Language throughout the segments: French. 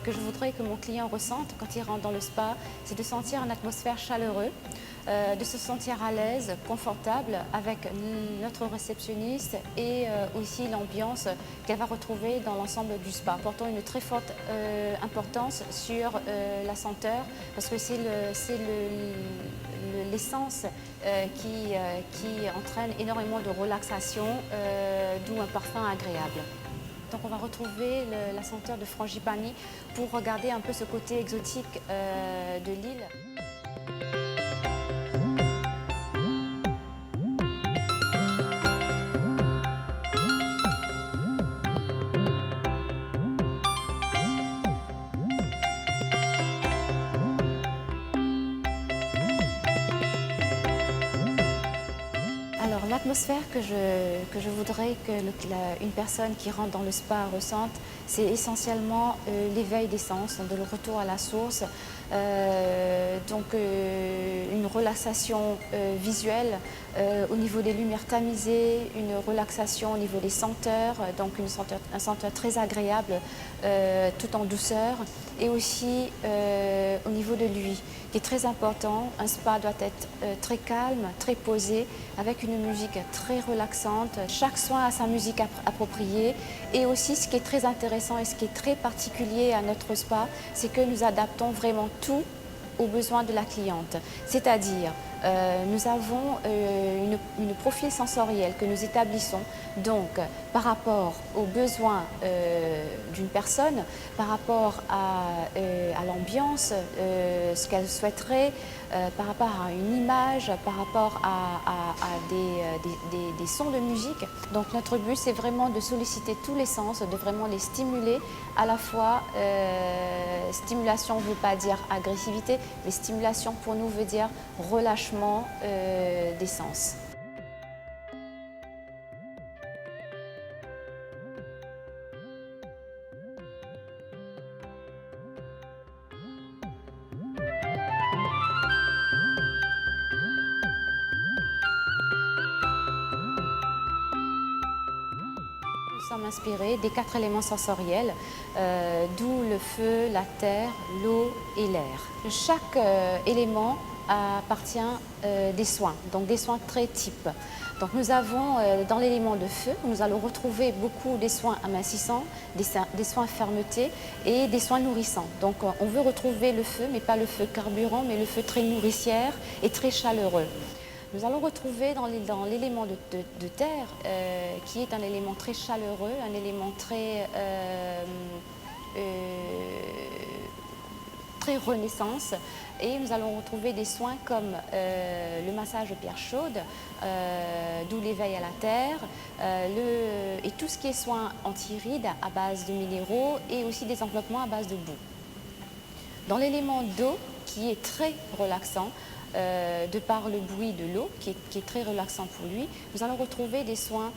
que je voudrais que mon client ressente quand il rentre dans le spa, c'est de sentir une atmosphère chaleureuse, de se sentir à l'aise, confortable avec notre réceptionniste et aussi l'ambiance qu'elle va retrouver dans l'ensemble du spa, portant une très forte importance sur la senteur parce que c'est l'essence qui entraîne énormément de relaxation, d'où un parfum agréable. Donc on va retrouver la senteur de frangipani pour regarder un peu ce côté exotique de l'île. Alors l'atmosphère que je voudrais qu'une personne qui rentre dans le spa ressente, c'est essentiellement l'éveil des sens, donc le retour à la source, une relaxation visuelle au niveau des lumières tamisées, une relaxation au niveau des senteurs, donc un senteur très agréable tout en douceur, et aussi au niveau de lui, qui est très important. Un spa doit être très calme, très posé, avec une musique très relaxante. Chaque soin a sa musique appropriée, et aussi ce qui est très intéressant et ce qui est très particulier à notre spa, c'est que nous adaptons vraiment tout aux besoins de la cliente. C'est-à-dire, nous avons une profil sensoriel que nous établissons donc par rapport aux besoins d'une personne, par rapport à l'ambiance, ce qu'elle souhaiterait, par rapport à une image, par rapport à des sons de musique. Donc notre but, c'est vraiment de solliciter tous les sens, de vraiment les stimuler. À la fois, stimulation ne veut pas dire agressivité, mais stimulation pour nous veut dire relâchement des sens. Nous sommes inspirés des 4 éléments sensoriels, d'où le feu, la terre, l'eau et l'air. Chaque élément appartient des soins, donc des soins très types. Donc nous avons dans l'élément de feu, nous allons retrouver beaucoup des soins amincissants, des soins fermeté et des soins nourrissants. Donc on veut retrouver le feu, mais pas le feu carburant, mais le feu très nourricière et très chaleureux. Nous allons retrouver dans l'élément de terre, qui est un élément très chaleureux, un élément très renaissance, et nous allons retrouver des soins comme le massage de pierre chaude, d'où l'éveil à la terre, et tout ce qui est soins anti-rides à base de minéraux et aussi des enveloppements à base de boue. Dans l'élément d'eau, qui est très relaxant, de par le bruit de l'eau, qui est très relaxant pour lui, nous allons retrouver des soins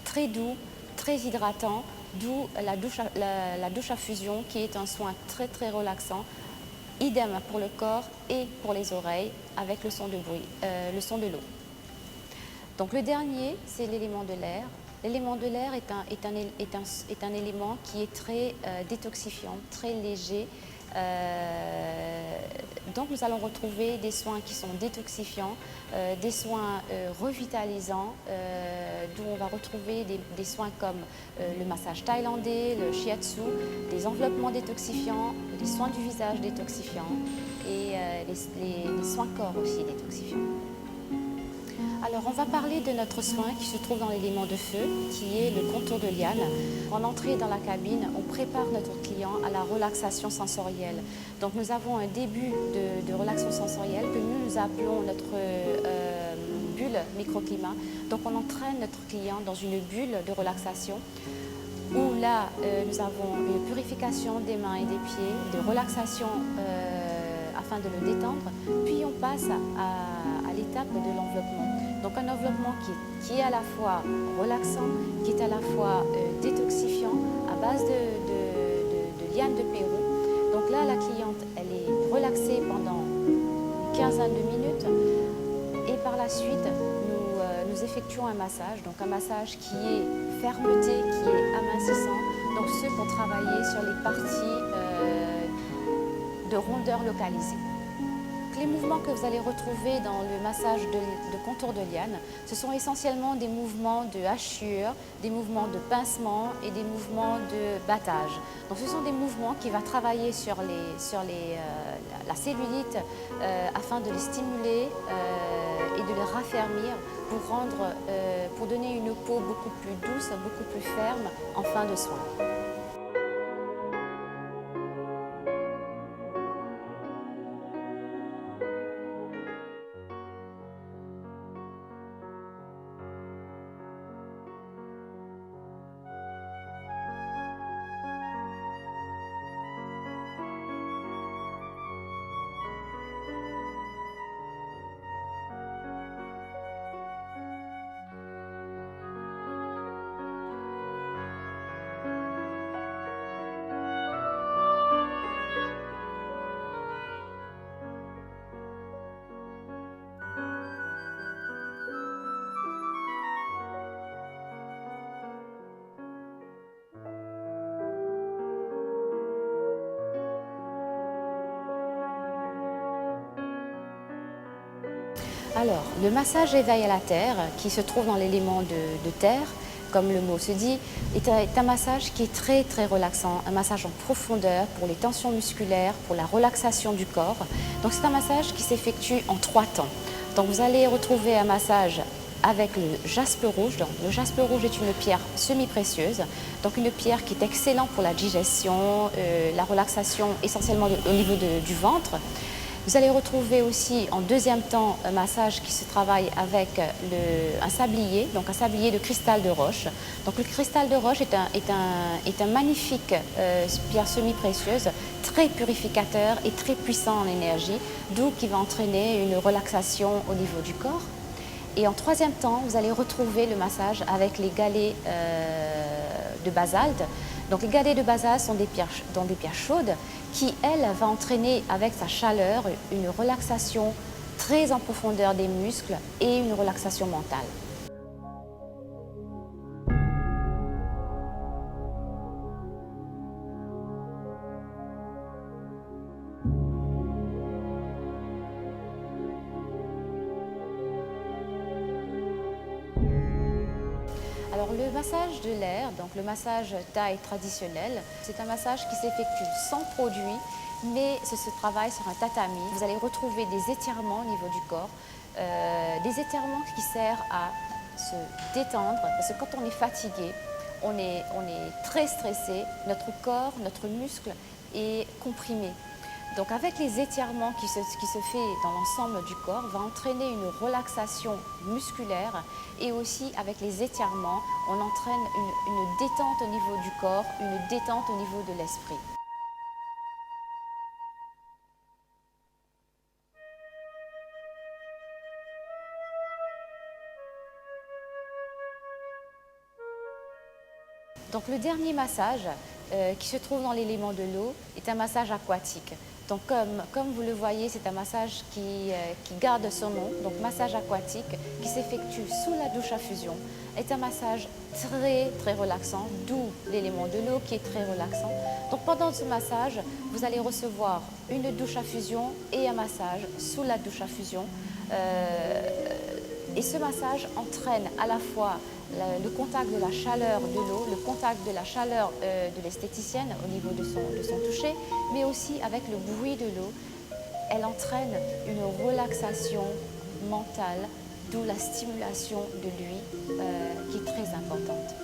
très doux, très hydratants, d'où la douche à fusion, qui est un soin très très relaxant, idem pour le corps et pour les oreilles, avec le son de l'eau. Donc le dernier, c'est l'élément de l'air. L'élément de l'air est un élément qui est très détoxifiant, très léger. Donc nous allons retrouver des soins qui sont détoxifiants, des soins revitalisants, d'où on va retrouver des soins comme le massage thaïlandais, le shiatsu, des enveloppements détoxifiants, des soins du visage détoxifiants et les soins corps aussi détoxifiants. Alors on va parler de notre soin qui se trouve dans l'élément de feu, qui est le contour de liane. En entrée dans la cabine, on prépare notre client à la relaxation sensorielle. Donc nous avons un début de relaxation sensorielle que nous appelons notre bulle microclimat. Donc on entraîne notre client dans une bulle de relaxation où là nous avons une purification des mains et des pieds, de relaxation afin de le détendre, puis on passe à l'étape de l'enveloppement. Donc un enveloppement qui est à la fois relaxant, qui est à la fois détoxifiant, à base de liane de Pérou. Donc là, la cliente, elle est relaxée pendant une quinzaine de minutes, et par la suite, nous effectuons un massage. Donc un massage qui est fermeté, qui est amincissant. Donc ceux qui ont travaillé sur les parties de rondeur localisée. Les mouvements que vous allez retrouver dans le massage de contour de liane, ce sont essentiellement des mouvements de hachure, des mouvements de pincement et des mouvements de battage. Donc ce sont des mouvements qui vont travailler sur la cellulite afin de les stimuler et de les raffermir pour donner une peau beaucoup plus douce, beaucoup plus ferme en fin de soin. Alors, le massage éveil à la terre, qui se trouve dans l'élément de terre, comme le mot se dit, est un massage qui est très relaxant, un massage en profondeur pour les tensions musculaires, pour la relaxation du corps. Donc c'est un massage qui s'effectue en 3 temps. Donc vous allez retrouver un massage avec le jaspe rouge. Donc, le jaspe rouge est une pierre semi-précieuse, donc une pierre qui est excellente pour la digestion, la relaxation essentiellement au niveau du ventre. Vous allez retrouver aussi en deuxième temps un massage qui se travaille avec un sablier, donc un sablier de cristal de roche. Donc le cristal de roche est un magnifique pierre semi-précieuse, très purificateur et très puissant en énergie, d'où qui va entraîner une relaxation au niveau du corps. Et en troisième temps, vous allez retrouver le massage avec les galets de basalte. Donc les galets de basalte sont des pierres chaudes qui, elles, vont entraîner avec sa chaleur une relaxation très en profondeur des muscles et une relaxation mentale. Alors le massage de l'air, donc le massage thaï traditionnel, c'est un massage qui s'effectue sans produit, mais ce se travaille sur un tatami. Vous allez retrouver des étirements au niveau du corps, des étirements qui servent à se détendre, parce que quand on est fatigué, on est très stressé, notre corps, notre muscle est comprimé. Donc avec les étirements qui se fait dans l'ensemble du corps, va entraîner une relaxation musculaire et aussi avec les étirements, on entraîne une détente au niveau du corps, une détente au niveau de l'esprit. Donc le dernier massage qui se trouve dans l'élément de l'eau est un massage aquatique. Donc comme vous le voyez, c'est un massage qui garde son nom, donc massage aquatique, qui s'effectue sous la douche à fusion. C'est un massage très relaxant, d'où l'élément de l'eau qui est très relaxant. Donc pendant ce massage, vous allez recevoir une douche à fusion et un massage sous la douche à fusion. Et ce massage entraîne à la fois le contact de la chaleur de l'eau, le contact de la chaleur de l'esthéticienne au niveau de son toucher, mais aussi avec le bruit de l'eau. Elle entraîne une relaxation mentale, d'où la stimulation de lui qui est très importante.